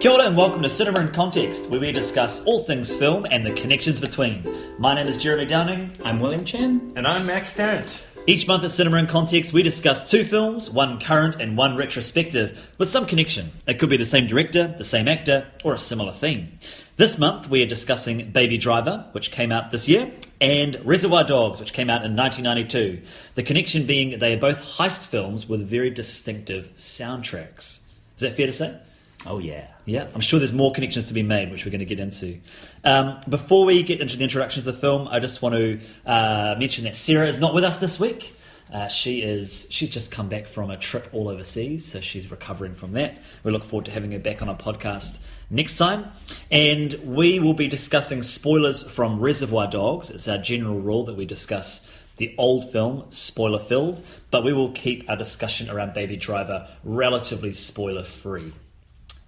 Kia ora and welcome to Cinema in Context, where we discuss all things film and the connections between. My name is Jeremy Downing. I'm William Chen. And I'm Max Tarrant. Each month at Cinema in Context, we discuss two films, one current and one retrospective, with some connection. It could be the same director, the same actor, or a similar theme. This month, we are discussing Baby Driver, which came out this year, and Reservoir Dogs, which came out in 1992. The connection being that they are both heist films with very distinctive soundtracks. Is that fair to say? Oh, yeah. Yeah, I'm sure there's more connections to be made, which we're going to get into. Before we get into the introduction to the film, I just want to mention that Sarah is not with us this week. She's just come back from a trip all overseas, so she's recovering from that. We look forward to having her back on our podcast next time. And we will be discussing spoilers from Reservoir Dogs. It's our general rule that we discuss the old film, spoiler-filled, but we will keep our discussion around Baby Driver relatively spoiler-free.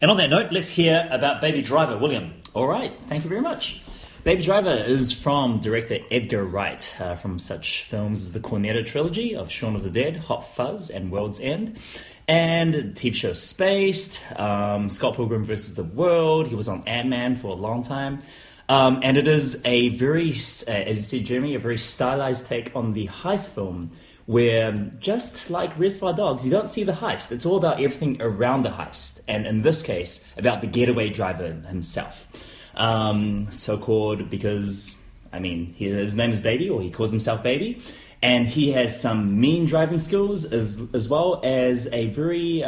And on that note, let's hear about Baby Driver. William. All right, thank you very much. Baby Driver is from director Edgar Wright, from such films as the Cornetto trilogy of Shaun of the Dead, Hot Fuzz, and World's End. And the TV show Spaced, Scott Pilgrim vs. the World. He was on Ant-Man for a long time. And it is a very, as you see, Jeremy, a very stylized take on the heist film, where, just like Reservoir Dogs, you don't see the heist. It's all about everything around the heist. And in this case, about the getaway driver himself. So-called because, his name is Baby, or he calls himself Baby. And he has some mean driving skills, as well as a very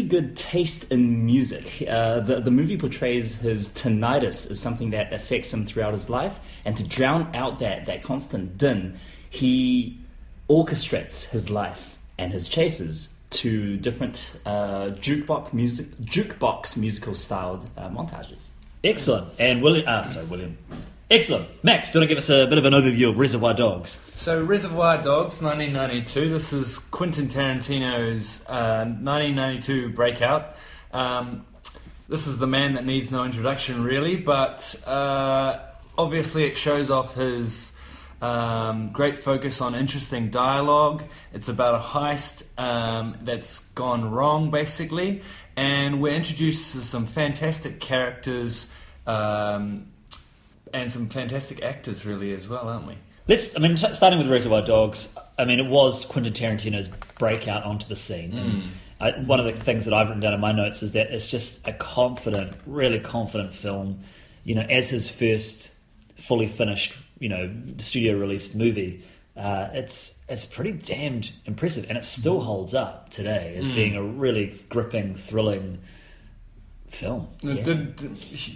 good taste in music. The movie portrays his tinnitus as something that affects him throughout his life. And to drown out that constant din, he orchestrates his life and his chases to different jukebox musical styled montages. Excellent. And William. Excellent. Max, do you want to give us a bit of an overview of Reservoir Dogs? So Reservoir Dogs, 1992. This is Quentin Tarantino's 1992 breakout. This is the man that needs no introduction, really, but obviously it shows off his great focus on interesting dialogue. It's about a heist that's gone wrong, basically, and we're introduced to some fantastic characters and some fantastic actors, really, as well, aren't we? Starting with Reservoir Dogs, it was Quentin Tarantino's breakout onto the scene. One of the things that I've written down in my notes is that it's just a really confident film. As his first fully finished, studio released movie, it's pretty damned impressive, and it still holds up today as being a really gripping, thrilling film. It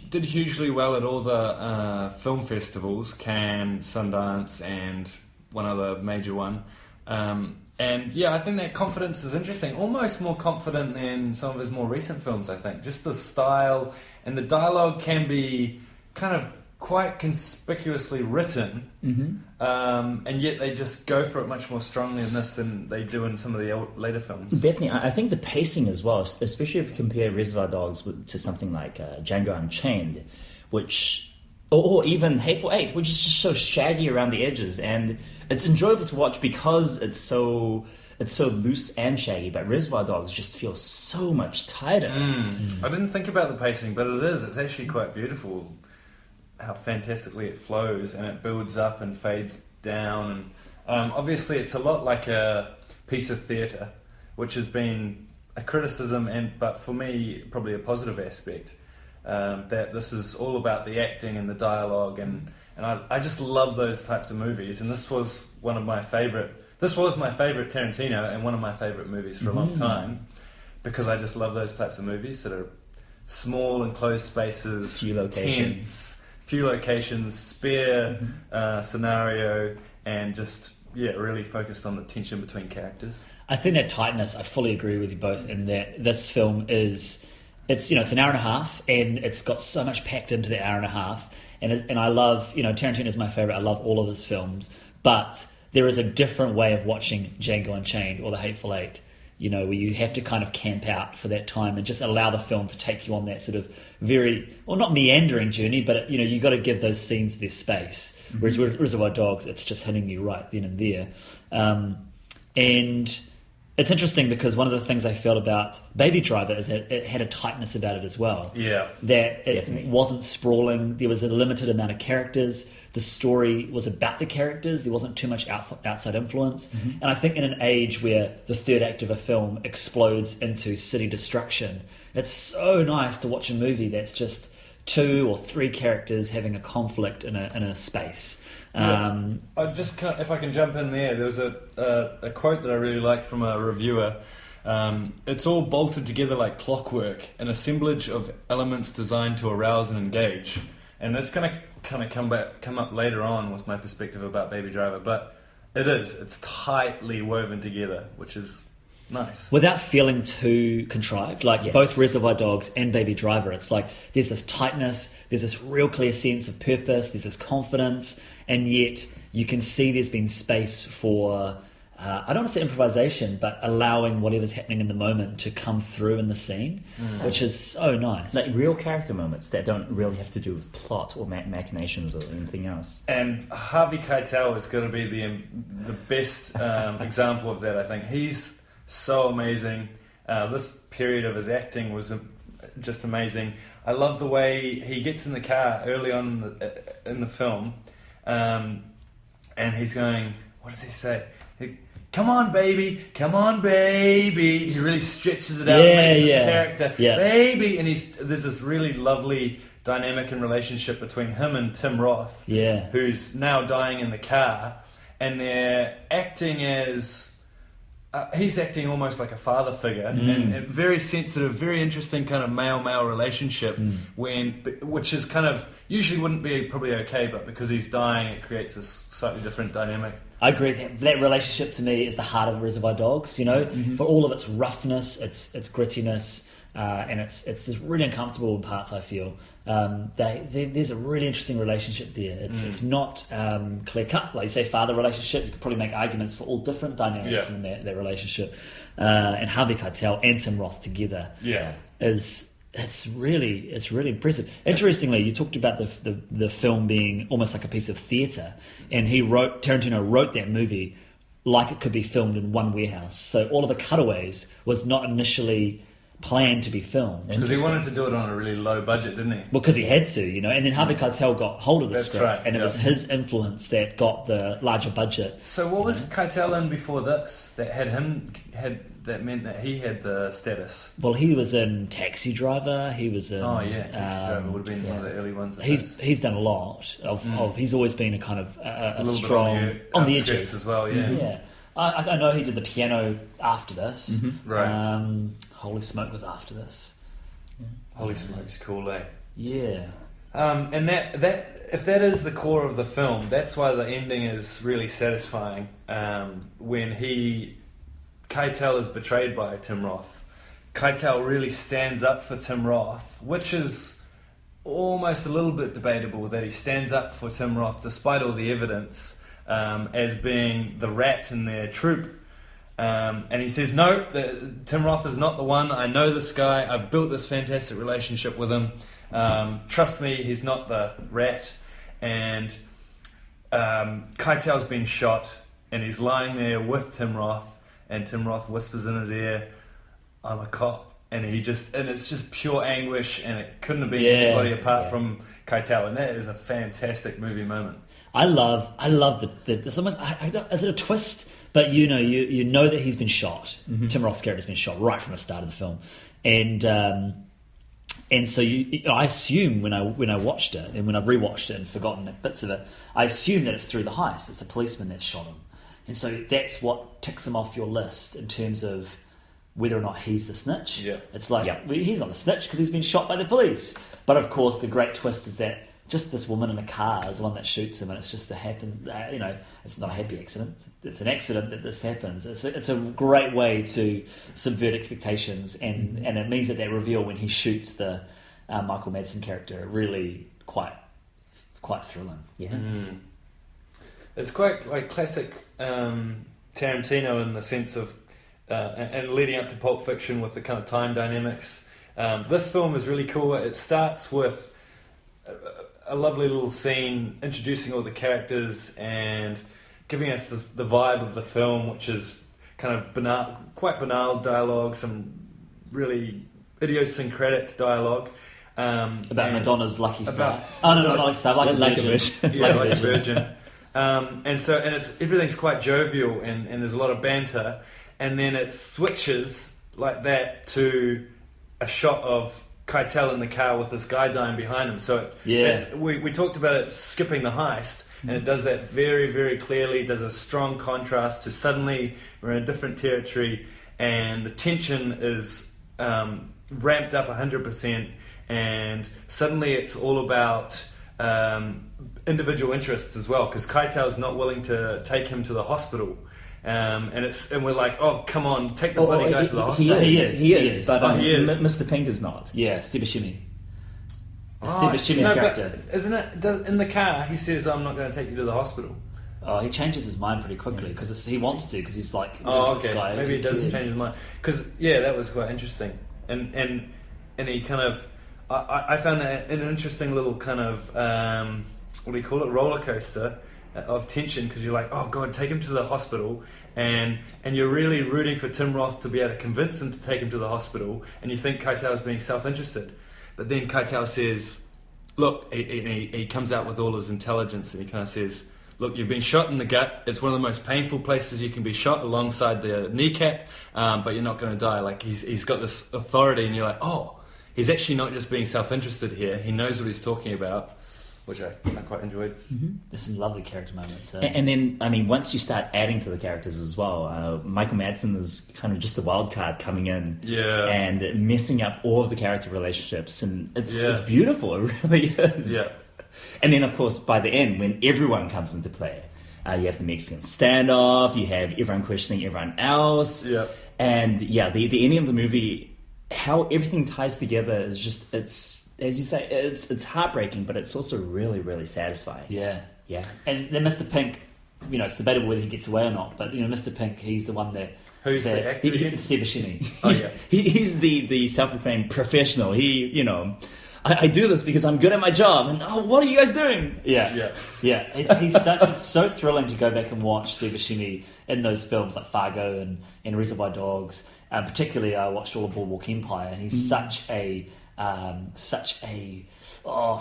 did hugely well at all the film festivals, Cannes, Sundance, and one other major one. And yeah, I think that confidence is interesting. Almost more confident than some of his more recent films, I think. Just the style and the dialogue can be kind of quite conspicuously written, and yet they just go for it much more strongly in this than they do in some of the later films. Definitely. I think the pacing as well, especially if you compare Reservoir Dogs to something like Django Unchained, or even Hateful Eight, which is just so shaggy around the edges, and it's enjoyable to watch because it's so loose and shaggy, but Reservoir Dogs just feels so much tighter. I didn't think about the pacing, but it's actually quite beautiful how fantastically it flows, and it builds up and fades down, and obviously it's a lot like a piece of theatre, which has been a criticism, but for me probably a positive aspect, that this is all about the acting and the dialogue, and I just love those types of movies, and this was my favourite Tarantino, and one of my favourite movies for a long time, because I just love those types of movies that are small and closed spaces, few locations, spare scenario, and just really focused on the tension between characters. I think that tightness, I fully agree with you both in that this film it's an hour and a half, and it's got so much packed into the hour and a half, and I love, Tarantino's my favorite. I love all of his films, but there is a different way of watching Django Unchained or The Hateful Eight, where you have to kind of camp out for that time and just allow the film to take you on that sort of not meandering journey, but you got to give those scenes their space. Whereas with Reservoir Dogs, it's just hitting you right then and there, and It's interesting because one of the things I felt about Baby Driver is that it had a tightness about it as well. Yeah. That it Definitely. wasn't sprawling. There was a limited amount of characters. The story was about the characters. There wasn't too much outside influence. Mm-hmm. And I think in an age where the third act of a film explodes into city destruction, it's so nice to watch a movie that's just 2 or 3 characters having a conflict in a space. I just can't, if I can jump in there was a quote that I really liked from a reviewer. It's all bolted together like clockwork, an assemblage of elements designed to arouse and engage. And it's going to kind of come up later on with my perspective about Baby Driver, but it's tightly woven together, which is nice. Without feeling too contrived, like Yes. both Reservoir Dogs and Baby Driver, it's like there's this tightness, there's this real clear sense of purpose, there's this confidence, and yet you can see there's been space for, I don't want to say improvisation, but allowing whatever's happening in the moment to come through in the scene, which is so nice. Like real character moments that don't really have to do with plot or machinations or anything else. And Harvey Keitel is going to be the best example of that, I think. He's so amazing. This period of his acting was just amazing. I love the way he gets in the car early on in the film, and he's going, what does he say? Come on, baby. Come on, baby. He really stretches it out and makes his character, baby. And there's this really lovely dynamic and relationship between him and Tim Roth, who's now dying in the car. And they're acting as... he's acting almost like a father figure, and very sensitive, very interesting kind of male-male relationship, which is kind of usually wouldn't be probably okay, but because he's dying, it creates this slightly different dynamic. I agree. That relationship to me is the heart of Reservoir Dogs. You know, for all of its roughness, its grittiness, and it's just really uncomfortable in parts. I feel there's a really interesting relationship there. It's not clear cut, like you say, father relationship. You could probably make arguments for all different dynamics in that relationship. And Harvey Keitel and Tim Roth together, it's really impressive. Interestingly, you talked about the film being almost like a piece of theatre, and Tarantino wrote that movie like it could be filmed in one warehouse. So all of the cutaways was not initially planned to be filmed because he wanted to do it on a really low budget, didn't he? Because he had to, you know. And then Harvey Keitel got hold of the That's script, right, and it was his influence that got the larger budget. So what was Keitel in before this that meant that he had the status? Well, he was in Taxi Driver. He was in Taxi Driver would have been one of the early ones. He's done a lot of. He's always been a kind of a strong on the edges as well. Yeah. I know he did the piano after this. Right. Holy Smoke was after this. Holy Smoke's cool, eh? Yeah. And that if that is the core of the film, that's why the ending is really satisfying. When Keitel is betrayed by Tim Roth, Keitel really stands up for Tim Roth, which is almost a little bit debatable that he stands up for Tim Roth despite all the evidence as being the rat in their troupe. And he says, no, Tim Roth is not the one. I know this guy. I've built this fantastic relationship with him. Trust me, he's not the rat. And Keitel's been shot, and he's lying there with Tim Roth, and Tim Roth whispers in his ear, I'm a cop. And it's just pure anguish, and it couldn't have been anybody apart from Keitel. And that is a fantastic movie moment. I love the almost, I don't, is it a twist? But you know that he's been shot. Tim Roth's character's been shot right from the start of the film, and so I assume when I watched it and when I've rewatched it and forgotten bits of it, I assume that it's through the heist. It's a policeman that shot him, and so that's what ticks him off your list in terms of whether or not he's the snitch. Yeah. It's like well, he's not the snitch because he's been shot by the police. But of course, the great twist is that just this woman in a car is the one that shoots him, and it's just it's not a happy accident. It's an accident that this happens. It's a great way to subvert expectations, and it means that reveal when he shoots the Michael Madsen character really quite thrilling. Yeah, it's quite like classic Tarantino in the sense of and leading up to Pulp Fiction with the kind of time dynamics. This film is really cool. It starts with a lovely little scene introducing all the characters and giving us the vibe of the film, which is kind of quite banal dialogue, some really idiosyncratic dialogue. About Madonna's Lucky Star. About Not Lucky Star, like a Virgin. Yeah, like a virgin. And everything's quite jovial and there's a lot of banter, and then it switches like that to a shot of Keitel in the car with this guy dying behind him. So we talked about it skipping the heist, and it does that very, very clearly. Does a strong contrast to suddenly we're in a different territory, and the tension is ramped up 100%, and suddenly it's all about individual interests as well, because Keitel's not willing to take him to the hospital. And we're like, oh, come on, take the bloody guy to the hospital. He is. But he is. Mr. Pink is not. Yeah, Steve Buscemi. Steve Buscemi's character. But isn't it? In the car, he says, "I'm not going to take you to the hospital." Oh, he changes his mind pretty quickly because he wants to, because he's like, oh, okay, this guy, maybe he does change his mind. Because that was quite interesting, and he kind of, I found that an interesting little kind of what do you call it, roller coaster of tension, because you're like, oh god, take him to the hospital, and you're really rooting for Tim Roth to be able to convince him to take him to the hospital, and you think Keitel's being self-interested, but then Keitel says, look, he comes out with all his intelligence, and he kind of says, look, you've been shot in the gut, it's one of the most painful places you can be shot, alongside the kneecap, but you're not going to die. Like, he's got this authority, and you're like, oh, he's actually not just being self-interested here, he knows what he's talking about, which I quite enjoyed. Mm-hmm. There's some lovely character moments. And then, I mean, once you start adding to the characters as well, Michael Madsen is kind of just the wild card coming in and messing up all of the character relationships, and it's beautiful, it really is. Yeah. And then, of course, by the end, when everyone comes into play, you have the Mexican standoff, you have everyone questioning everyone else, and the ending of the movie, how everything ties together is just, it's, as you say, it's heartbreaking, but it's also really, really satisfying. Yeah. Yeah. And then Mr. Pink, it's debatable whether he gets away or not, but Mr. Pink, he's the one that... Who's the actor again? Steve Buscemi. Oh, yeah. He's the self-proclaimed professional. He, I do this because I'm good at my job, and what are you guys doing? Yeah. It's so thrilling to go back and watch Steve Buscemi in those films like Fargo and Reservoir Dogs. Particularly, I watched all of Boardwalk Empire, and he's such a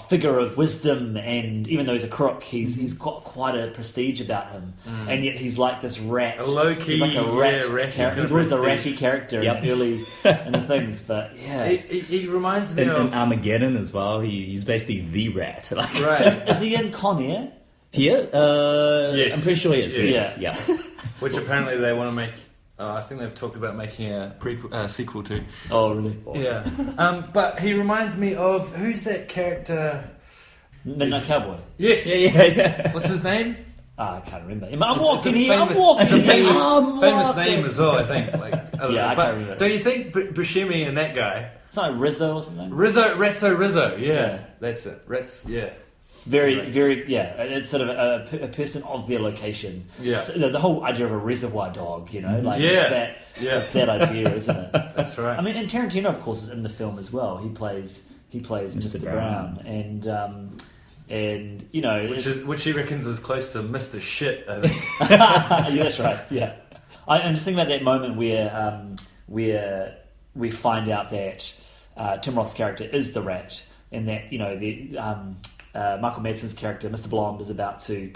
figure of wisdom, and even though he's a crook, he's got quite a prestige about him, and yet he's like this rat, a low key, he's like a rat character. He's always a ratty character in early in the things, but he reminds me in of Armageddon as well. He's basically the rat. Right? Is he in Con Air? Yes. I'm pretty sure he is. Yes. Yeah. Which apparently they want to make. I think they've talked about making a sequel to. Oh, really? Awesome. Yeah. But he reminds me of, who's that character? Midnight Cowboy. Yes. Yeah. What's his name? I can't remember. It's a famous name as well, I think. I don't know. I can't remember. Don't you think Buscemi and that guy? It's like Rizzo or something. Rizzo. Yeah, that's it. Yeah. Very, it's sort of a person of their location. Yeah. So the whole idea of a reservoir dog, it's that idea, isn't it? That's right. I mean, and Tarantino, of course, is in the film as well. He plays Mr. Brown, and which he reckons is close to Mr. Shit, I think. Yeah, that's right. Yeah, I'm just thinking about that moment where we find out that Tim Roth's character is the rat, and that Michael Madsen's character, Mr. Blonde, is about to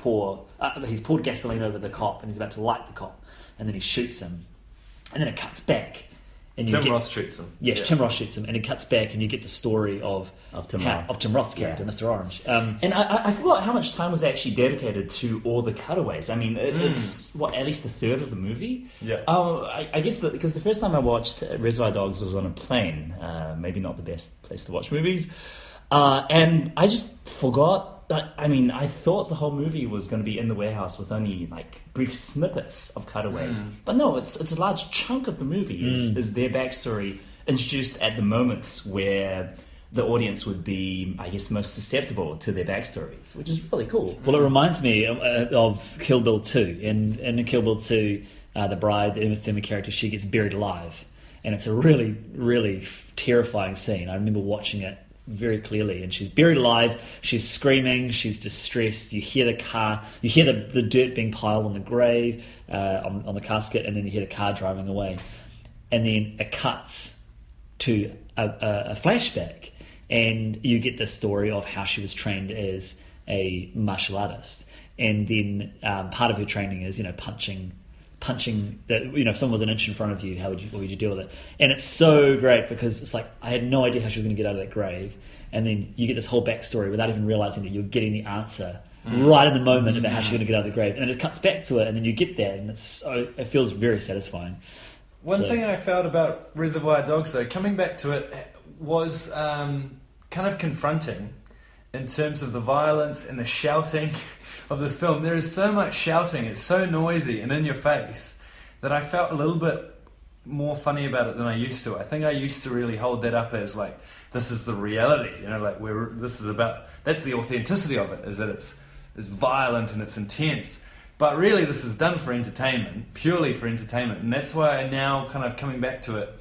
he's poured gasoline over the cop, and he's about to light the cop, and then he shoots him, and then it cuts back. And Tim Roth shoots him. Yes, Tim Roth shoots him, and it cuts back, and you get the story of Tim Roth's character, Mr. Orange. And I forgot how much time was actually dedicated to all the cutaways. I mean, it's at least a third of the movie. Yeah. I guess because the first time I watched Reservoir Dogs was on a plane. Maybe not the best place to watch movies. And I just forgot. I thought the whole movie was going to be in the warehouse with only brief snippets of cutaways, but no, it's a large chunk of the movie is their backstory introduced at the moments where the audience would be, I guess, most susceptible to their backstories, which is really cool. Well, it reminds me of Kill Bill 2. In Kill Bill 2, the bride, the Uma Thurman character, she gets buried alive, and it's a really, really terrifying scene. I remember watching it very clearly, and she's buried alive. She's screaming. She's distressed. You hear the car. You hear the dirt being piled on the grave, on the casket, and then you hear the car driving away. And then it cuts to a flashback, and you get the story of how she was trained as a martial artist, and then part of her training is punching that, if someone was an inch in front of you, what would you deal with it? And it's so great because it's like, I had no idea how she was going to get out of that grave, and then you get this whole backstory without even realizing that you're getting the answer right in the moment about how she's going to get out of the grave, and it cuts back to it, and then you get that, and it feels very satisfying. One thing I felt about Reservoir Dogs, though, coming back to it, was kind of confronting in terms of the violence and the shouting of this film. There is so much shouting, it's so noisy and in your face, that I felt a little bit more funny about it than I used to. I think I used to really hold that up as like, this is the reality, that's the authenticity of it, is that it's violent and it's intense. But really this is done for entertainment, purely for entertainment, and that's why I now kind of coming back to it.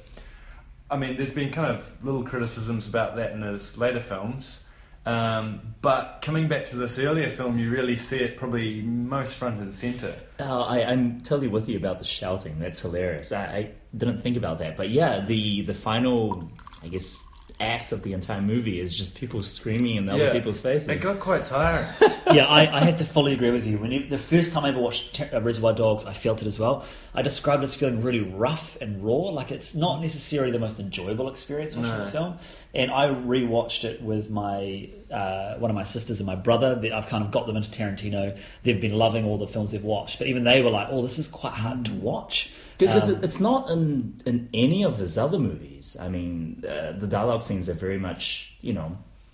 I mean, there's been kind of little criticisms about that in his later films, but coming back to this earlier film, you really see it probably most front and centre. I'm totally with you about the shouting. That's hilarious. I didn't think about that, but yeah, the final, I guess, act of the entire movie is just people screaming in other people's faces. It got quite tiring. Yeah, I have to fully agree with you. The first time I ever watched Reservoir Dogs, I felt it as well. I described it as feeling really rough and raw. Like, it's not necessarily the most enjoyable experience watching this film. And I rewatched it with my one of my sisters and my brother. I've kind of got them into Tarantino. They've been loving all the films they've watched, but even they were like, "Oh, this is quite hard to watch." Because it's not in any of his other movies. I mean, the dialogue scenes are very much,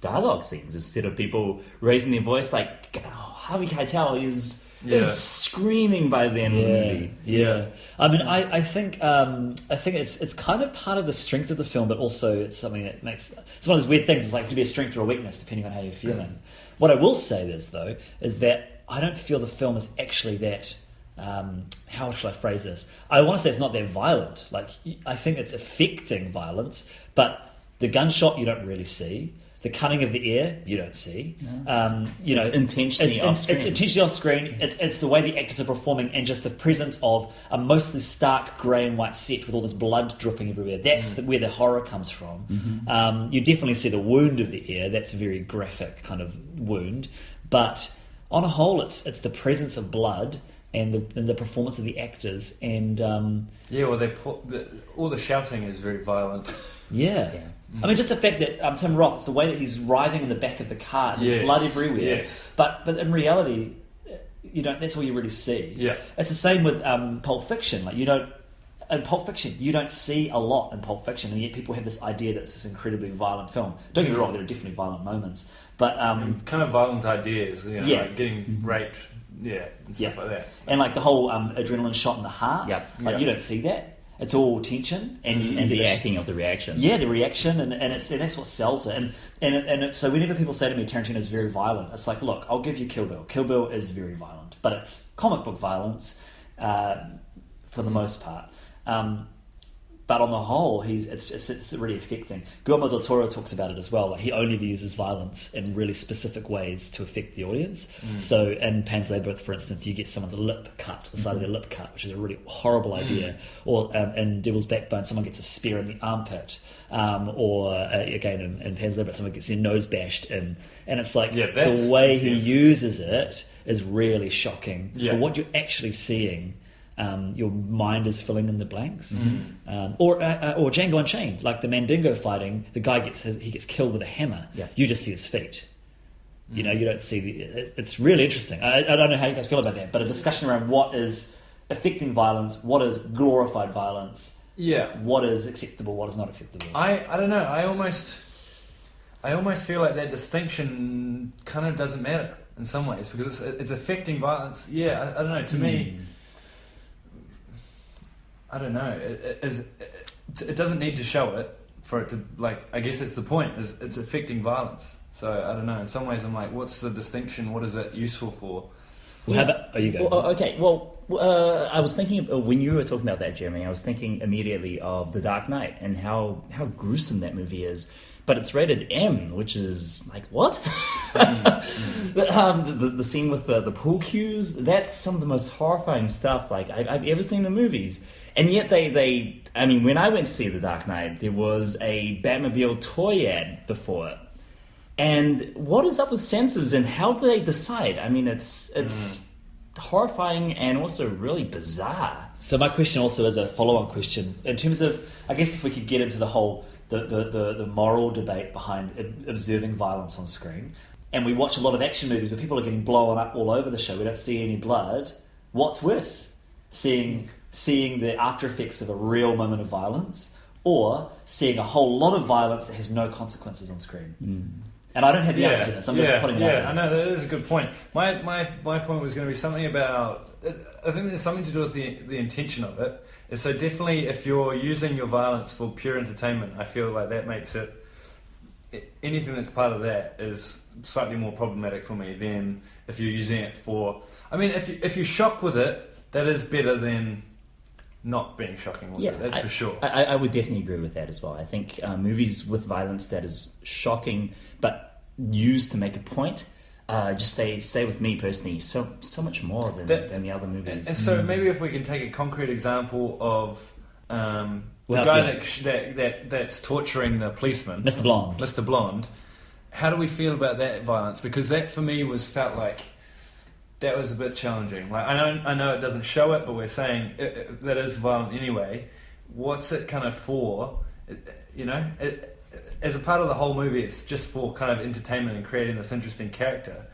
dialogue scenes instead of people raising their voice. Like, Harvey Keitel is screaming by the end of the movie. Yeah. I mean, I think it's kind of part of the strength of the film, but also it's something that makes it's one of those weird things. It's like it could be a strength or a weakness depending on how you're feeling. What I will say is that I don't feel the film is actually that. How shall I phrase this? I want to say it's not that violent. Like, I think it's affecting violence, but the gunshot you don't really see. The cutting of the air you don't see. It's intentionally off screen. It's intentionally off screen. It's the way the actors are performing, and just the presence of a mostly stark grey and white set with all this blood dripping everywhere. That's where the horror comes from. You definitely see the wound of the ear. That's a very graphic kind of wound. But on a whole, it's the presence of blood and the performance of the actors, and all the shouting is very violent. Yeah. I mean, just the fact that Tim Roth, it's the way that he's writhing in the back of the car, and there's blood everywhere. Yes. But in reality, that's all you really see. Yeah. It's the same with Pulp Fiction. Like, in Pulp Fiction, you don't see a lot in Pulp Fiction, and yet people have this idea that it's this incredibly violent film. Don't get me wrong, there are definitely violent moments, but kind of violent ideas, like getting raped. And stuff like that. And like the whole adrenaline shot in the heart. You don't see that. It's all tension and the acting of the reaction. Yeah, the reaction, and that's what sells it. And so whenever people say to me Tarantino is very violent, it's like, look, I'll give you Kill Bill. Kill Bill is very violent, but it's comic book violence for the most part. But on the whole, it's really affecting. Guillermo del Toro talks about it as well. Like, he only uses violence in really specific ways to affect the audience. So in Pan's Labyrinth, for instance, you get someone's lip cut, the side of their lip cut, which is a really horrible idea. Or in Devil's Backbone, someone gets a spear in the armpit. Or again, in Pan's Labyrinth, someone gets their nose bashed in. And it's like, the way he uses it is really shocking. But what you're actually seeing... your mind is filling in the blanks, or Django Unchained, like the Mandingo fighting. The guy gets killed with a hammer. You just see his feet. You don't see it's really interesting. I don't know how you guys feel about that, but a discussion around what is affecting violence, what is glorified violence, what is acceptable, what is not acceptable. I don't know. I almost feel like that distinction kind of doesn't matter in some ways, because it's affecting violence. I don't know. To me. I don't know. It doesn't need to show it for it to, like, I guess it's the point, is it's affecting violence. So I don't know. In some ways, I'm like, what's the distinction? What is it useful for? Well, how about you go? I was thinking when you were talking about that, Jeremy. I was thinking immediately of The Dark Knight and how gruesome that movie is, but it's rated M, which is like, what? The scene with the pool cues, that's some of the most horrifying stuff like I've ever seen in movies. And yet they I mean, when I went to see The Dark Knight, there was a Batmobile toy ad before it. And what is up with censors and how do they decide? I mean, it's horrifying and also really bizarre. So my question also is a follow-on question in terms of, I guess, if we could get into the whole the moral debate behind observing violence on screen, and we watch a lot of action movies where people are getting blown up all over the show. We don't see any blood. What's worse, seeing the after effects of a real moment of violence, or seeing a whole lot of violence that has no consequences on screen? And I don't have the answer to this. I'm just putting it out there. I know, that is a good point. My point was going to be something about... I think there's something to do with the intention of it. And so definitely if you're using your violence for pure entertainment, I feel like that makes it... Anything that's part of that is slightly more problematic for me than if you're using it for... I mean, if you shock with it, that is better than not being shocking with it. That's for sure. I would definitely agree with that as well. I think movies with violence that is shocking but used to make a point, just stay with me personally so much more than the other movies. And so maybe if we can take a concrete example of the guy that's torturing the policeman, Mr. Blonde. How do we feel about that violence? Because that for me felt like that was a bit challenging. Like I know it doesn't show it, but we're saying that is violent anyway. What's it kind of for? You know, as a part of the whole movie, it's just for kind of entertainment and creating this interesting character.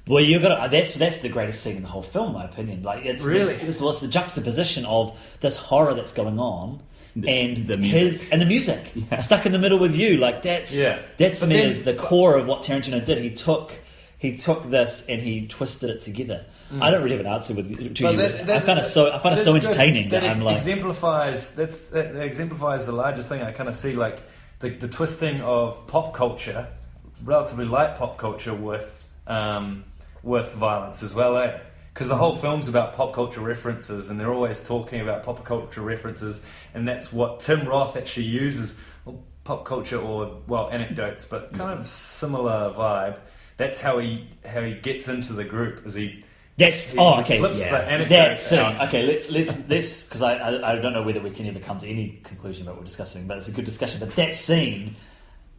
Well, you got that's the greatest scene in the whole film, in my opinion. Like it's the juxtaposition of this horror that's going on and the music. the music stuck in the middle with you. Like that's to me is the core of what Tarantino did. He took this and he twisted it together. I don't really have an answer to you. I find it so entertaining that I'm like exemplifies the larger thing. I kind of see like the twisting of pop culture, relatively light pop culture with violence as well, eh? Because the whole film's about pop culture references, and they're always talking about pop culture references, and that's what Tim Roth actually uses. Well, pop culture anecdotes, but kind of similar vibe. That's how he gets into the group. He flips the anecdotes out. Okay, let's because I don't know whether we can ever come to any conclusion about what we're discussing, but it's a good discussion. But that scene,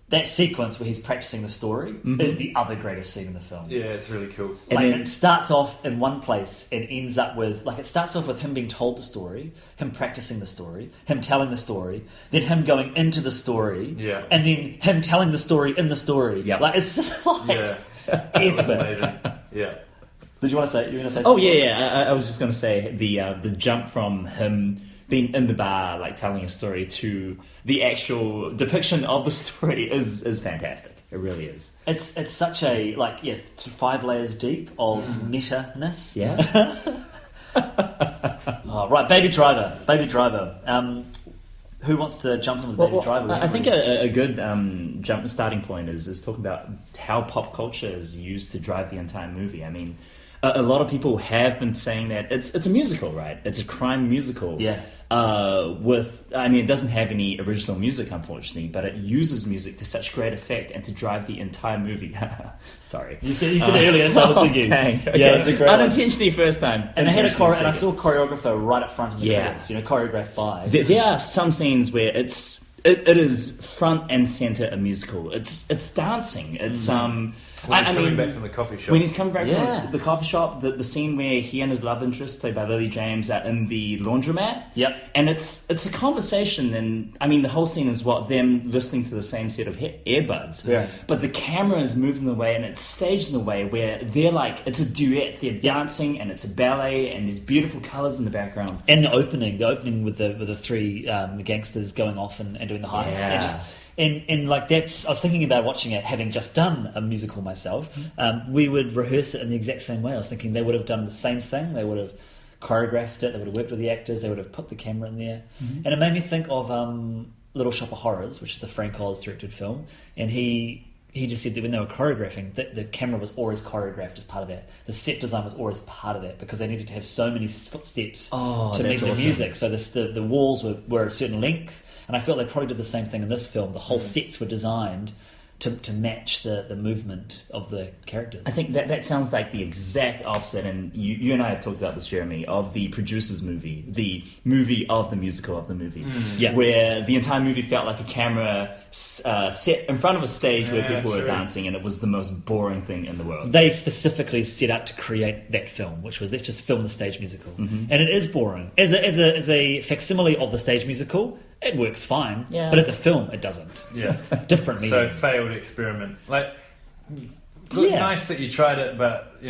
that sequence where he's practicing the story is the other greatest scene in the film. Yeah, it's really cool. Like it starts off in one place and ends up with it starts off with him being told the story, him practicing the story, him telling the story, then him going into the story, and then him telling the story in the story. Yep. Like it's just like That's amazing. Yeah. Did you want to say? You were going to say? Oh yeah. I was just going to say the jump from him being in the bar, like telling a story, to the actual depiction of the story is fantastic. It really is. It's such a 5 layers deep of meta-ness. Yeah. Right, Baby Driver. Who wants to jump in with Baby Driver? I think a good starting point is talking about how pop culture is used to drive the entire movie. I mean, a lot of people have been saying that it's a musical, right? It's a crime musical. Yeah. It doesn't have any original music, unfortunately, but it uses music to such great effect and to drive the entire movie. Sorry. You said it earlier, so I'll take you. Okay. Yeah, it's a great unintentionally first time. And they had and I saw a choreographer right up front in the credits, choreographed by. There are some scenes where it is front and center a musical. It's dancing. It's when he's coming back from the coffee shop. When he's coming back from the coffee shop, the scene where he and his love interest, played by Lily James, are in the laundromat. Yep. And it's a conversation, and the whole scene is them listening to the same set of earbuds. Yeah. But the camera is moved in the way, and it's staged in the way where they're like, it's a duet. They're dancing, and it's a ballet, and there's beautiful colours in the background. And the opening with the three gangsters going off and doing the heist. Yeah. And that's, I was thinking about watching it, having just done a musical myself. We would rehearse it in the exact same way. I was thinking they would have done the same thing. They would have choreographed it. They would have worked with the actors. They would have put the camera in there. And it made me think of Little Shop of Horrors, which is the Frank Oz directed film. And he he just said that when they were choreographing, the camera was always choreographed as part of that. The set design was always part of that because they needed to have so many footsteps to meet the music. So the walls were a certain length, and I felt they probably did the same thing in this film. The whole sets were designed to match the movement of the characters. I think that sounds like the exact opposite, and you and I have talked about this, Jeremy, of the producer's movie, the movie of the musical of the movie, where the entire movie felt like a camera set in front of a stage where people were dancing, and it was the most boring thing in the world. They specifically set out to create that film, which was, let's just film the stage musical. And it is boring. As a facsimile of the stage musical, it works fine, but as a film, it doesn't. Yeah. Different medium. So, failed experiment. Nice that you tried it, but,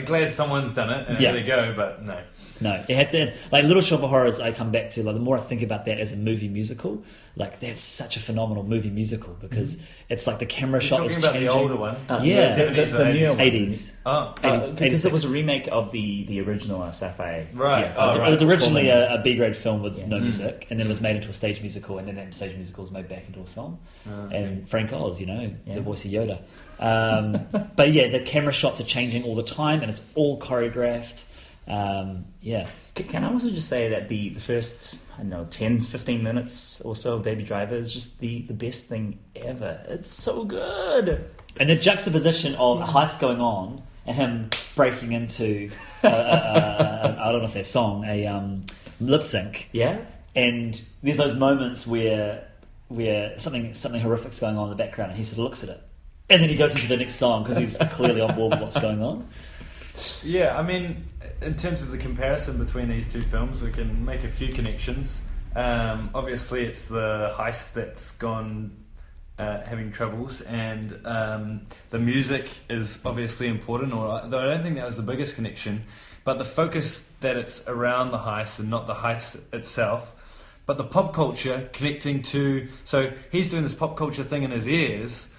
glad someone's done it, and there you go, but no. No, you have to, Little Shop of Horrors I come back to, the more I think about that as a movie musical, that's such a phenomenal movie musical because it's like the camera shot is changing. You're talking about the older one? The 70s the newer 80s. Oh. 80s, because it was a remake of the original sci-fi. Right. Yeah, so it was originally a B-grade film with no music, and then it was made into a stage musical, and then that stage musical was made back into a film. And Frank Oz, the voice of Yoda. But yeah, the camera shots are changing all the time, and it's all choreographed. Can I also just say that the first 10-15 minutes or so of Baby Driver is just the best thing ever. It's so good, and the juxtaposition of a heist going on and him breaking into I don't want to say a song, a lip sync, and there's those moments where something horrific's going on in the background and he sort of looks at it and then he goes into the next song because he's clearly on board with what's going on. Yeah, I mean, in terms of the comparison between these two films, we can make a few connections. Obviously, it's the heist that's gone having troubles, and the music is obviously important, though I don't think that was the biggest connection, but the focus that it's around the heist and not the heist itself, but the pop culture connecting to... So he's doing this pop culture thing in his ears,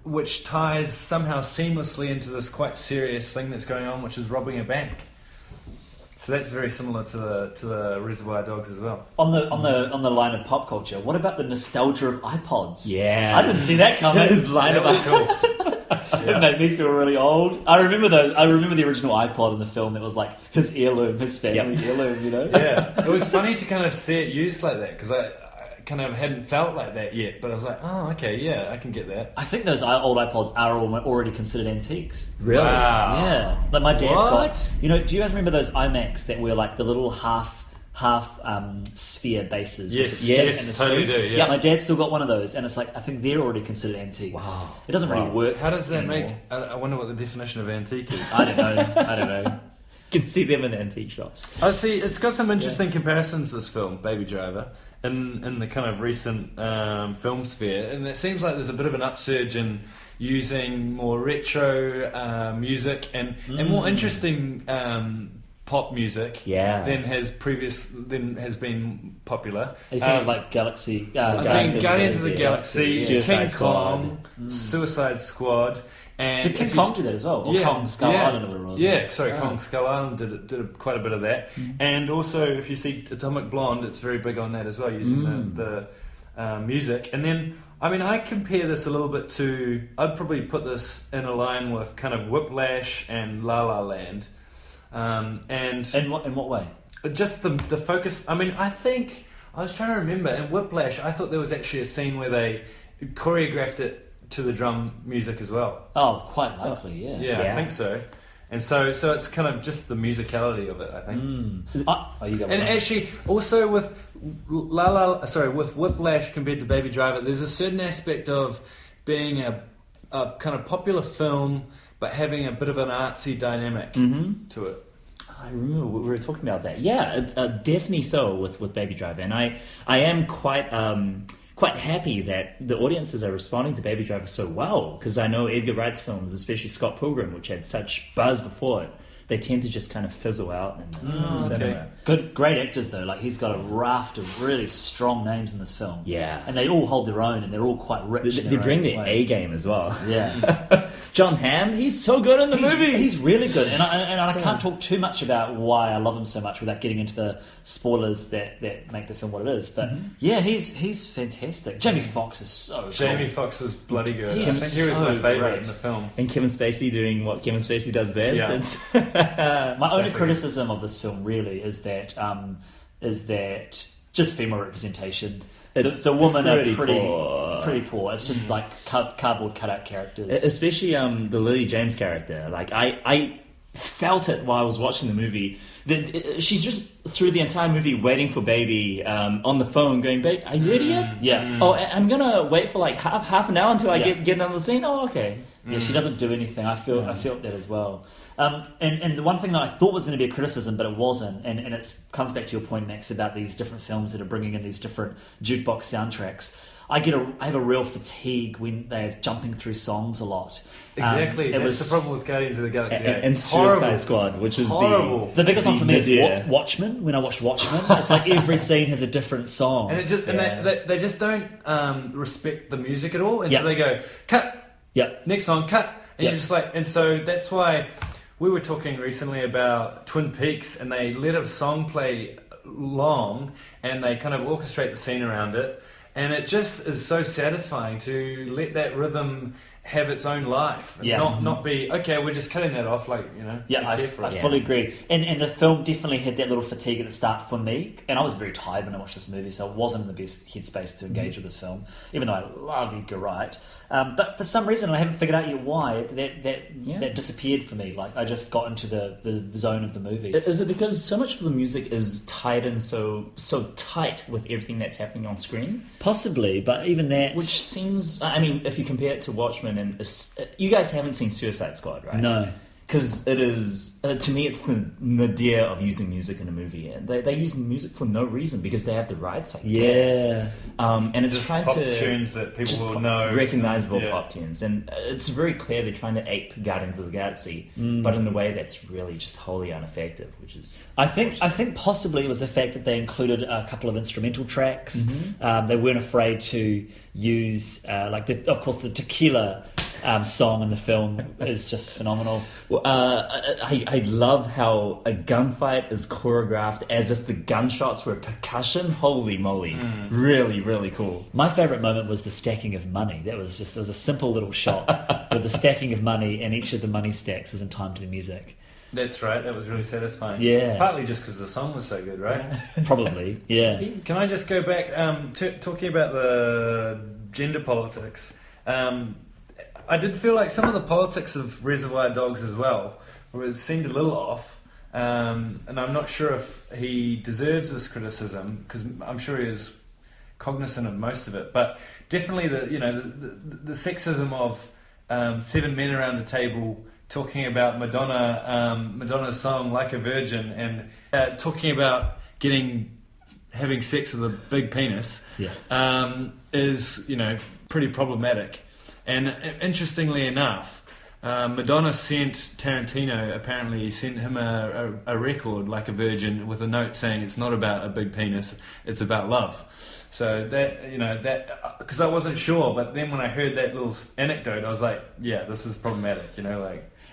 which ties somehow seamlessly into this quite serious thing that's going on, which is robbing a bank. So that's very similar to the Reservoir Dogs as well. On the line of pop culture, what about the nostalgia of iPods? Yeah, I didn't see that coming. His line of cool. It made me feel really old. I remember those. I remember the original iPod in the film. That was like his heirloom, his family heirloom. Yeah, it was funny to kind of see it used like that because I kind of hadn't felt like that yet, but I was like, oh, okay, yeah, I can get that. I think those old iPods are already considered antiques. Really? Wow. Yeah. Like my dad's got... do you guys remember those iMacs that were like the little half sphere bases? Yes, totally do, yeah. Yeah, my dad's still got one of those, and it's like, I think they're already considered antiques. Wow. It doesn't really work. How does that anymore. make... I wonder what the definition of antique is. I don't know. You can see them in antique shops. I see. It's got some interesting comparisons, this film, Baby Driver, in the kind of recent film sphere, and it seems like there's a bit of an upsurge in using more retro music and more interesting pop music than has been popular. You think of like Galaxy, I think Guardians of the Galaxy, Suicide King Kong, Suicide Squad. And did King Kong do that as well? Or Kong Skull Island, or whatever it was. Yeah, sorry, Kong Skull Island did quite a bit of that. And also, if you see Atomic Blonde, it's very big on that as well, using the music. And then, I mean, I compare this a little bit to... I'd probably put this in a line with kind of Whiplash and La La Land. And in what way? Just the focus... I mean, I think... I was trying to remember, in Whiplash, I thought there was actually a scene where they choreographed it to the drum music as well. Oh, quite likely, yeah. I think so. And so it's kind of just the musicality of it, I think. You got one. And actually, also with with Whiplash compared to Baby Driver, there's a certain aspect of being a kind of popular film, but having a bit of an artsy dynamic to it. I remember we were talking about that. Yeah, definitely so with Baby Driver, and I am quite happy that the audiences are responding to Baby Driver so well, because I know Edgar Wright's films, especially Scott Pilgrim, which had such buzz before it, they tend to just kind of fizzle out in the cinema. Great actors though. Like he's got a raft of really strong names in this film. Yeah. And they all hold their own, and they're all quite rich. They bring their A game as well. Yeah. Jon Hamm, he's so good in the movie. He's really good, and I can't talk too much about why I love him so much without getting into the spoilers that make the film what it is. But yeah, he's fantastic. Jamie Foxx is so cool. Jamie Foxx was bloody good. I He's think he was so my favourite great. in the film. And Kevin Spacey doing what Kevin Spacey does best. Yeah. It's My only criticism of this film really is that just female representation. The women are pretty poor. It's just like cardboard cutout characters. especially the Lily James character. Like I felt it while I was watching the movie. She's just through the entire movie waiting for baby on the phone, going, "Babe, are you ready yet? Yeah. Oh, I'm gonna wait for like half an hour until I get another scene. Oh, okay." Yeah, she doesn't do anything. I felt that as well. And the one thing that I thought was going to be a criticism, but it wasn't, and it comes back to your point, Max, about these different films that are bringing in these different jukebox soundtracks. I have a real fatigue when they're jumping through songs a lot. Exactly. That's the problem with Guardians of the Galaxy 8. And Suicide Squad, which is horrible. The biggest one for me is nadir. Watchmen. When I watched Watchmen, it's like every scene has a different song, And they just don't respect the music at all, and Yeah. so they go cut. Yeah. Next song, cut. And Yeah. you're just like, and so that's why we were talking recently about Twin Peaks, and they let a song play long, and they kind of orchestrate the scene around it, and it just is so satisfying to let that rhythm have its own life, and Yeah. not be okay. We're just cutting that off, like Yeah, be I careful. fully agree. And the film definitely had that little fatigue at the start for me. And I was very tired when I watched this movie, so I wasn't in the best headspace to engage with this film, even though I love Edgar Wright. But for some reason, I haven't figured out yet why that disappeared for me. Like, I just got into the zone of the movie. Is it because so much of the music is tied in so tight with everything that's happening on screen? Possibly, but even that... Which seems... I mean, if you compare it to Watchmen, and you guys haven't seen Suicide Squad, right? No. Because it is... to me, it's the nadir of using music in a movie. And they use music for no reason, because they have the rights, I guess. And it's Just trying pop to... tunes that people just will know. recognizable Yeah. pop tunes. And it's very clear they're trying to ape Guardians of the Galaxy, but in a way that's really just wholly ineffective, which is... I think possibly it was the fact that they included a couple of instrumental tracks. They weren't afraid to use, of course, the Tequila song in the film is just phenomenal. Well, I love how a gunfight is choreographed as if the gunshots were percussion. Holy moly. Really, really cool. My favourite moment was the stacking of money. There was a simple little shot with the stacking of money, and each of the money stacks was in time to the music. That's right. That was really satisfying. Yeah. Partly just because the song was so good, right? Probably, yeah. Can I just go back talking about the gender politics? I did feel like some of the politics of Reservoir Dogs as well seemed a little off, and I'm not sure if he deserves this criticism, because I'm sure he is cognizant of most of it. But definitely the sexism of 7 men around the table talking about Madonna's song "Like a Virgin," and talking about having sex with a big penis, is pretty problematic. And interestingly enough, Madonna sent Tarantino, apparently sent him a record, Like a Virgin, with a note saying it's not about a big penis, it's about love. So that because I wasn't sure, but then when I heard that little anecdote, I was like, yeah, this is problematic,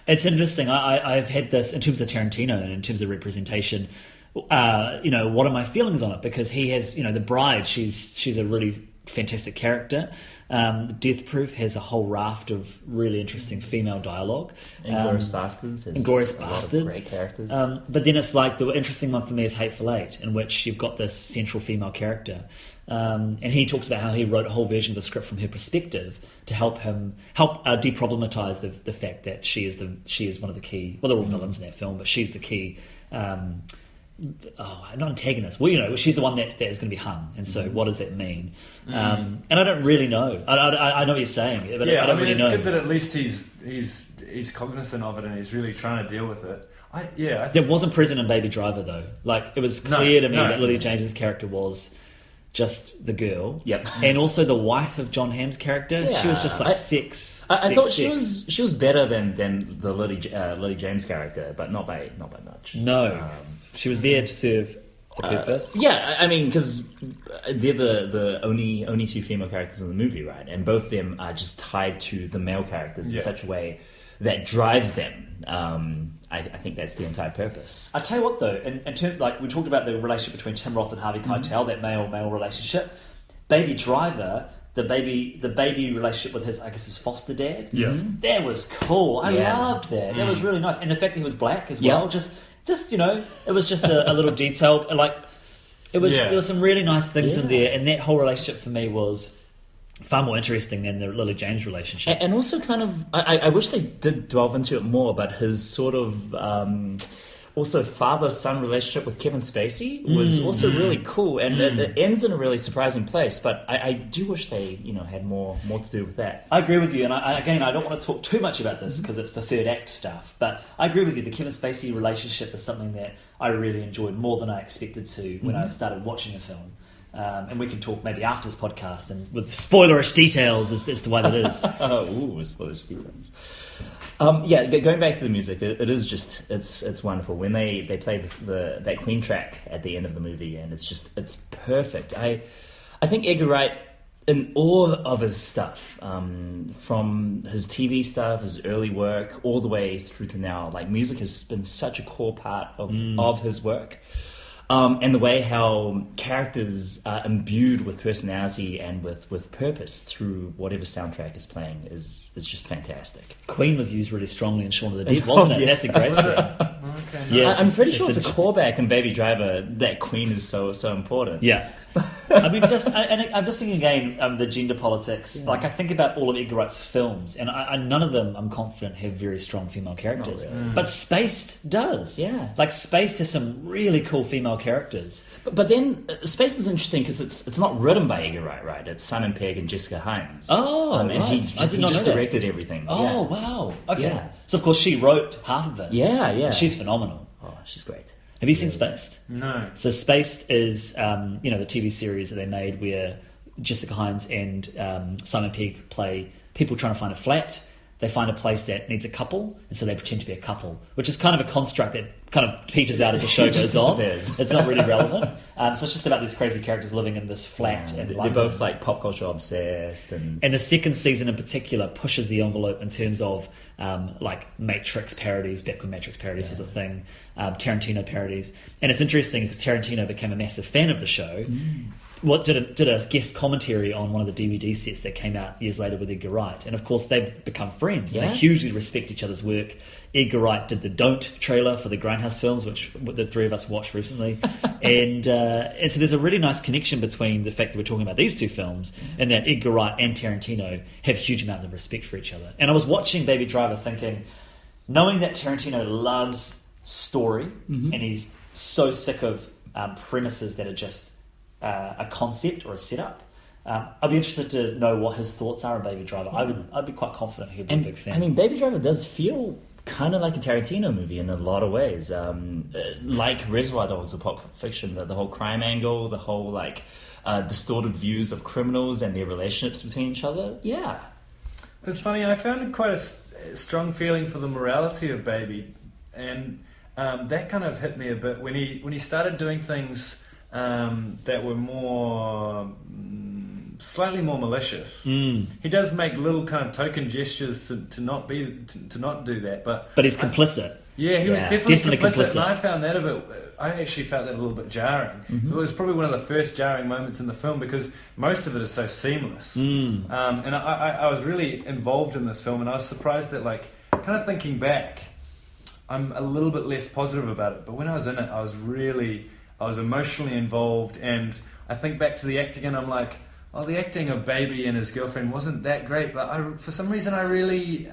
It's interesting. I've had this in terms of Tarantino and in terms of representation. What are my feelings on it? Because he has, the bride. She's a really fantastic character. Death Proof has a whole raft of really interesting female dialogue. Inglourious Basterds. Inglourious Basterds. Great characters. But then it's like the interesting one for me is Hateful Eight, in which you've got this central female character. And he talks about how he wrote a whole version of the script from her perspective to help deproblematize the fact that she is one of the key. Well, they're all villains in that film, but she's the key. Not antagonist. Well, she's the one that is going to be hung, and so what does that mean? And I don't really know. I know what you're saying, but I don't really know. It's good that at least he's cognizant of it and he's really trying to deal with it. There wasn't present in Baby Driver though. Like, it was clear to me that Lily James's character was just the girl. Yep. And also the wife of Jon Hamm's character. Yeah. She was just like sex. I thought she was better than the Lily James character, but not by much. No. She was there to serve purpose? Yeah, I mean, because they're the only two female characters in the movie, right? And both of them are just tied to the male characters in such a way that drives them. I think that's the entire purpose. I tell you what, though, in terms, like we talked about the relationship between Tim Roth and Harvey Keitel, that male relationship. Baby Driver, the baby relationship with his foster dad. Yeah, that was cool. I loved that. That was really nice, and the fact that he was black as well. Just it was just a little detail. Like there was some really nice things in there, and that whole relationship for me was far more interesting than the Lily James relationship. And also kind of, I wish they did delve into it more, but his sort of also father-son relationship with Kevin Spacey was also really cool, and it ends in a really surprising place, but I do wish they had more to do with that. I agree with you, and I don't want to talk too much about this because it's the third act stuff, but I agree with you. The Kevin Spacey relationship is something that I really enjoyed more than I expected to when I started watching a film. And we can talk maybe after this podcast and with spoilerish details as to why that is. Spoilerish details. Going back to the music, it is just it's wonderful when they play that Queen track at the end of the movie, and it's perfect. I think Edgar Wright, in all of his stuff, from his TV stuff, his early work, all the way through to now, like music has been such a core part of his work. And the way how characters are imbued with personality and with purpose through whatever soundtrack is playing is just fantastic. Queen was used really strongly in Shaun of the Dead, wasn't it? That's a great scene. Okay. Yes, I'm pretty sure it's a callback in Baby Driver that Queen is so important. Yeah. I mean, I'm just thinking again, the gender politics. Yeah. Like I think about all of Edgar Wright's films, and none of them, I'm confident, have very strong female characters. Really. But Spaced does. Yeah, like Spaced has some really cool female characters. But then Spaced is interesting because it's not written by Edgar Wright, right? It's Simon Pegg and Jessica Hines. Oh, and right. he just directed everything. Oh, wow. Okay. So of course she wrote half of it. Yeah. She's phenomenal. Oh, she's great. Have you seen Spaced? No. So Spaced is, the TV series that they made where Jessica Hines and Simon Pegg play people trying to find a flat. They find a place that needs a couple, and so they pretend to be a couple, which is kind of a construct that kind of peters out as the show goes on. It's not really relevant. So it's just about these crazy characters living in this flat in London. They're both like pop culture obsessed. And the second season in particular pushes the envelope in terms of like Matrix parodies, back when Matrix parodies was a thing, Tarantino parodies. And it's interesting because Tarantino became a massive fan of the show. Did a guest commentary on one of the DVD sets that came out years later with Edgar Wright, and of course they've become friends. And they hugely respect each other's work. Edgar Wright did the Don't trailer for the Grindhouse films, which the three of us watched recently, and so there's a really nice connection between the fact that we're talking about these two films and that Edgar Wright and Tarantino have huge amounts of respect for each other. And I was watching Baby Driver thinking, knowing that Tarantino loves story and he's so sick of premises that are just a concept or a setup. I'd be interested to know what his thoughts are on Baby Driver. I'd be quite confident he'd be a big fan. I mean, Baby Driver does feel kind of like a Tarantino movie in a lot of ways. Like Reservoir Dogs or Pulp Fiction, the whole crime angle, the whole like distorted views of criminals and their relationships between each other. Yeah. It's funny, I found quite a strong feeling for the morality of Baby, and that kind of hit me a bit when he started doing things that were more slightly more malicious. He does make little kind of token gestures to not do that, but he's complicit. He was definitely complicit. And I found that I actually felt that a little bit jarring. It was probably one of the first jarring moments in the film because most of it is so seamless. And I was really involved in this film, and I was surprised that, like, kind of thinking back, I'm a little bit less positive about it, but when I was in it, I was emotionally involved, and I think back to the acting and I'm like, the acting of Baby and his girlfriend wasn't that great, but for some reason I really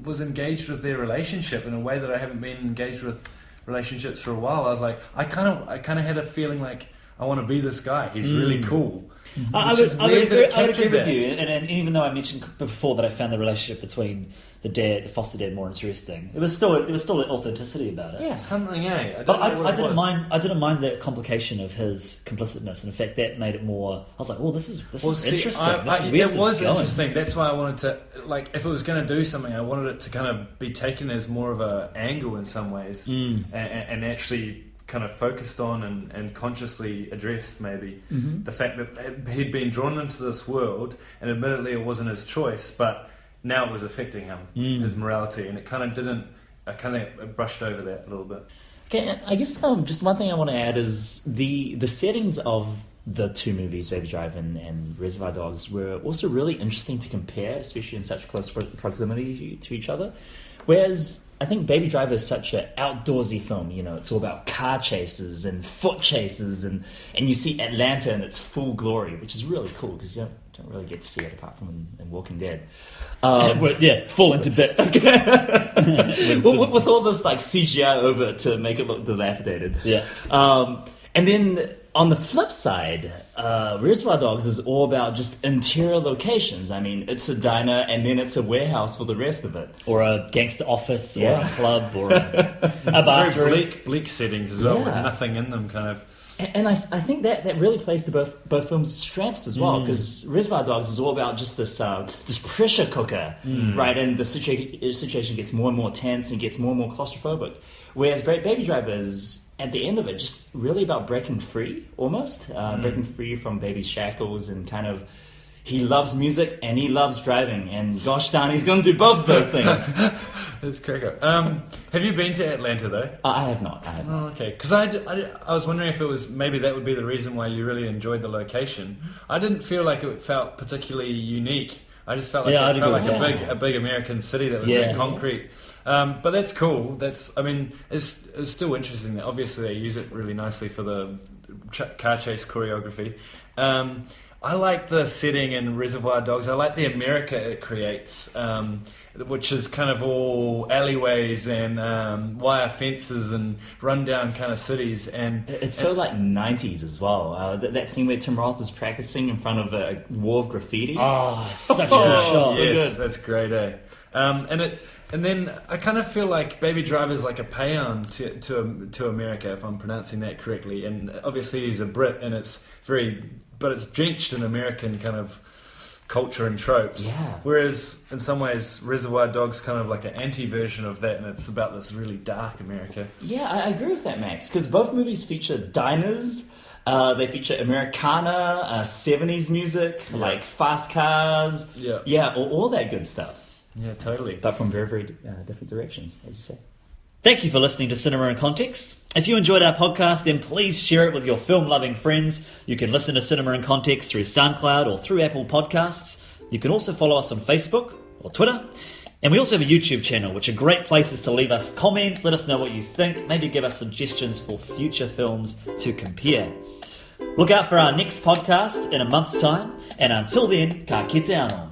was engaged with their relationship in a way that I haven't been engaged with relationships for a while. I was like, I kind of had a feeling like I want to be this guy. He's really cool. I would agree with you, and even though I mentioned before that I found the relationship between the foster dad more interesting, there was still an authenticity about it. Yeah, something. I didn't mind the complication of his complicitness, and in fact that made it more. I was like, this is interesting. It was interesting. That's why I wanted to, like, if it was going to do something, I wanted it to kind of be taken as more of a angle in some ways, and actually kind of focused on and consciously addressed, maybe. Mm-hmm. The fact that he'd been drawn into this world, and admittedly it wasn't his choice, but now it was affecting him, his morality, and it kind of didn't. I kind of brushed over that a little bit. Okay, and I guess just one thing I want to add is the settings of the two movies, Baby Driver and Reservoir Dogs, were also really interesting to compare, especially in such close proximity to each other. Whereas I think Baby Driver is such an outdoorsy film, you know, it's all about car chases and foot chases, and you see Atlanta in its full glory, which is really cool because you don't really get to see it apart from in Walking Dead. Fall into bits. with all this like CGI over it to make it look dilapidated. Yeah. And then on the flip side, Reservoir Dogs is all about just interior locations. I mean, it's a diner and then it's a warehouse for the rest of it. Or a gangster office, or Yeah. a club, or a bathroom. Very bleak settings as well, with Yeah. nothing in them, kind of. And I think that really plays to both films' strengths as well, because Reservoir Dogs is all about just this pressure cooker, right? And the situation gets more and more tense and gets more and more claustrophobic. Whereas Baby Driver is, at the end of it, just really about breaking free, almost. Breaking free from baby's shackles, and kind of, he loves music and he loves driving, and gosh darn, he's going to do both of those things. That's cracker. Have you been to Atlanta, though? I have not. Oh, okay. Because I was wondering if it was, maybe that would be the reason why you really enjoyed the location. I didn't feel like it felt particularly unique. I just felt like it felt like a big American city that was very concrete. But that's cool. It's still interesting that obviously they use it really nicely for the car chase choreography. I like the setting in Reservoir Dogs. I like the America it creates, which is kind of all alleyways and wire fences and rundown kind of cities. And it's so like 90s as well. That scene where Tim Roth is practicing in front of a wall of graffiti. Oh, such a good shot. Yes, that's great, eh? And then I kind of feel like Baby Driver is like a paean to America, if I'm pronouncing that correctly. And obviously he's a Brit, and it's drenched in American kind of culture and tropes. Yeah. Whereas in some ways Reservoir Dogs kind of like an anti-version of that, and it's about this really dark America. Yeah, I agree with that, Max, because both movies feature diners. They feature Americana, 70s music, like fast cars. Yeah, all that good stuff. Yeah, totally. But from very, very different directions, as you say. Thank you for listening to Cinema in Context. If you enjoyed our podcast, then please share it with your film-loving friends. You can listen to Cinema in Context through SoundCloud or through Apple Podcasts. You can also follow us on Facebook or Twitter. And we also have a YouTube channel, which are great places to leave us comments, let us know what you think, maybe give us suggestions for future films to compare. Look out for our next podcast in a month's time, and until then, ka kite anō.